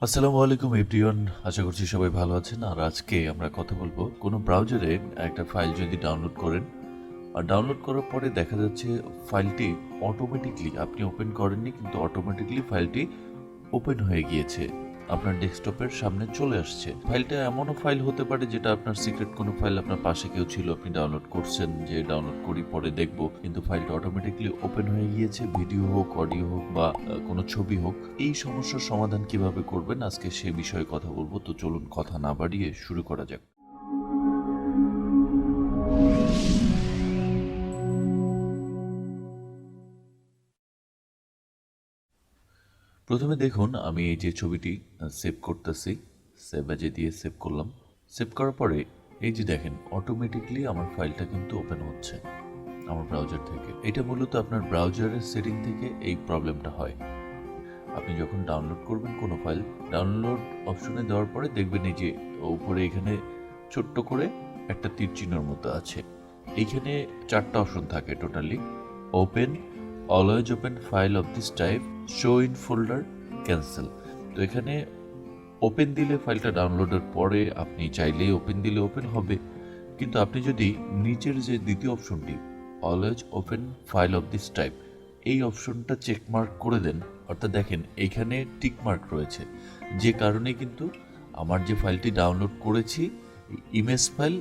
আসসালামু আলাইকুম এভরিওয়ান, আশা করছি সবাই ভালো আছেন। আর আজকে আমরা কথা বলবো কোনো ব্রাউজারে একটা ফাইল যদি ডাউনলোড করেন আর ডাউনলোড করার পরে দেখা যাচ্ছে ফাইলটি অটোমেটিকলি আপনি ওপেন করেননি, কিন্তু অটোমেটিকলি ফাইলটি ওপেন হয়ে গিয়েছে, আপনার ডেস্কটপের সামনে চলে আসছে। ফাইলটা এমনও ফাইল হতে পারে যেটা আপনার সিক্রেট কোনো ফাইল, আপনার পাশে কেউ ছিল, আপনি ডাউনলোড করছেন যে ডাউনলোড করি পরে দেখবো, কিন্তু ফাইলটা অটোমেটিকলি ওপেন হয়ে গিয়েছে। ভিডিও হোক, অডিও হোক বা কোনো ছবি হোক। এই সমস্যার সমাধান কিভাবে করবেন আজকে সে বিষয়ে কথা বলবো। তো চলুন কথা না বাড়িয়ে শুরু করা যাক। প্রথমে দেখুন, আমি এই যে ছবিটি সেভ করতেছি, সেভ এজে দিয়ে সেভ করলাম। সেভ করার পরে এই যে দেখেন অটোমেটিকলি আমার ফাইলটা কিন্তু ওপেন হচ্ছে আমার ব্রাউজার থেকে। এটা মূলত আপনার ব্রাউজারের সেটিং থেকে এই প্রবলেমটা হয়। আপনি যখন ডাউনলোড করবেন কোনো ফাইল, ডাউনলোড অপশনে দেওয়ার পরে দেখবেন এই যে উপরে এখানে ছোট্ট করে একটা তীর চিহ্নের মতো আছে। এইখানে 4টা অপশন থাকে totally: open, always open, file of this type, show in folder, cancel. তো এখানে ওপেন দিলে ফাইলটা ডাউনলোডের পরে আপনি চাইলেই ওপেন দিলে ওপেন হবে, কিন্তু আপনি যদি নিচের যে দ্বিতীয় অপশনটি always open file of this type, এই অপশনটা চেকমার্ক করে দেন, অর্থাৎ দেখেন এইখানে টিকমার্ক রয়েছে, যে কারণে কিন্তু আমার যে ফাইলটি ডাউনলোড করেছি ইমেজ ফাইল,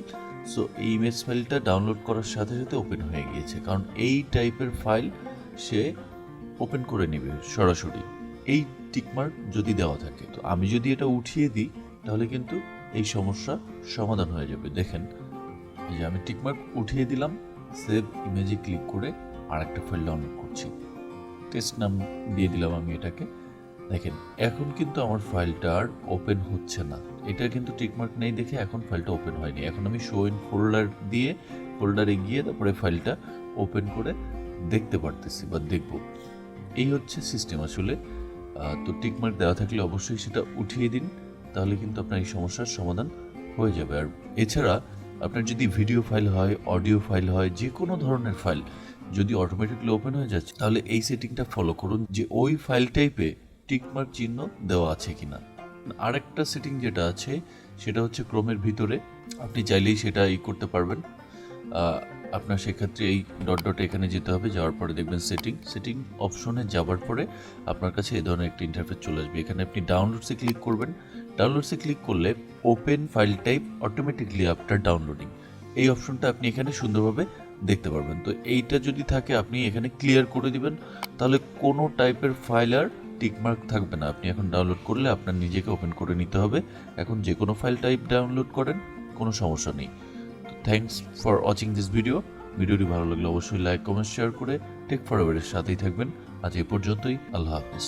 সো এই ইমেজ ফাইলটা ডাউনলোড করার সাথে সাথে ওপেন হয়ে গিয়েছে। কারণ এই টাইপের ফাইল সে ওপেন করে নেবে সরাসরি এই টিকমার্ক যদি দেওয়া থাকে। তো আমি যদি এটা উঠিয়ে দিই তাহলে কিন্তু এই সমস্যা সমাধান হয়ে যাবে। দেখেন এই যে আমি টিকমার্ক উঠিয়ে দিলাম, সেভ ইমেজে ক্লিক করে আরেকটা ফাইল ডাউনলোড করছি, টেস্ট নাম দিয়ে দিলাম আমি এটাকে। দেখেন এখন কিন্তু আমার ফাইলটা আর ওপেন হচ্ছে না, এটা কিন্তু টিকমার্ক নেই দেখে এখন ফাইলটা ওপেন হয়নি। এখন আমি শো ইন ফোল্ডার দিয়ে ফোল্ডারে গিয়ে তারপরে ফাইলটা ওপেন করে দেখতে পারতেছি বা দেখব। এই হচ্ছে সিস্টেম আসলে। তো টিকমার্ক দেওয়া থাকলে অবশ্যই সেটা উঠিয়ে দিন, তাহলে কিন্তু আপনার এই সমস্যার সমাধান হয়ে যাবে। আর এছাড়া আপনার যদি ভিডিও ফাইল হয়, অডিও ফাইল হয়, যে কোনো ধরনের ফাইল যদি অটোমেটিকলি ওপেন হয়ে যাচ্ছে, তাহলে এই সেটিংটা ফলো করুন যে ওই ফাইল টাইপে টিকমার্ক চিহ্ন দেওয়া আছে কিনা। আরেকটা সেটিং যেটা আছে সেটা হচ্ছে ক্রোমের ভিতরে, আপনি চাইলেই সেটা করতে পারবেন। আপনার সেক্ষেত্রে এই ডট ডট এখানে যেতে হবে, যাওয়ার পরে দেখবেন সেটিং অপশনে যাওয়ার পরে আপনার কাছে এই ধরনের একটা ইন্টারফেস চলে আসবে। এখানে আপনি ডাউনলোডসে ক্লিক করবেন। ডাউনলোডসে ক্লিক করলে open file type automatically after downloading, এই অপশনটা আপনি এখানে সুন্দরভাবে দেখতে পারবেন। তো এইটা যদি থাকে আপনি এখানে ক্লিয়ার করে দিবেন, তাহলে কোনো টাইপের ফাইল আর টিকমার্ক থাকবে না। আপনি এখন ডাউনলোড করলে আপনার নিজেকে ওপেন করে নিতে হবে। এখন যে কোনো ফাইল টাইপ ডাউনলোড করেন, কোনো সমস্যা নেই। Thanks for watching this video. ভিডিওটি ভালো লাগলে অবশ্যই লাইক, কমেন্ট, শেয়ার করে টেক ফরওয়ার্ডের সাথেই থাকবেন। আজ এই পর্যন্তই, আল্লাহ হাফিজ।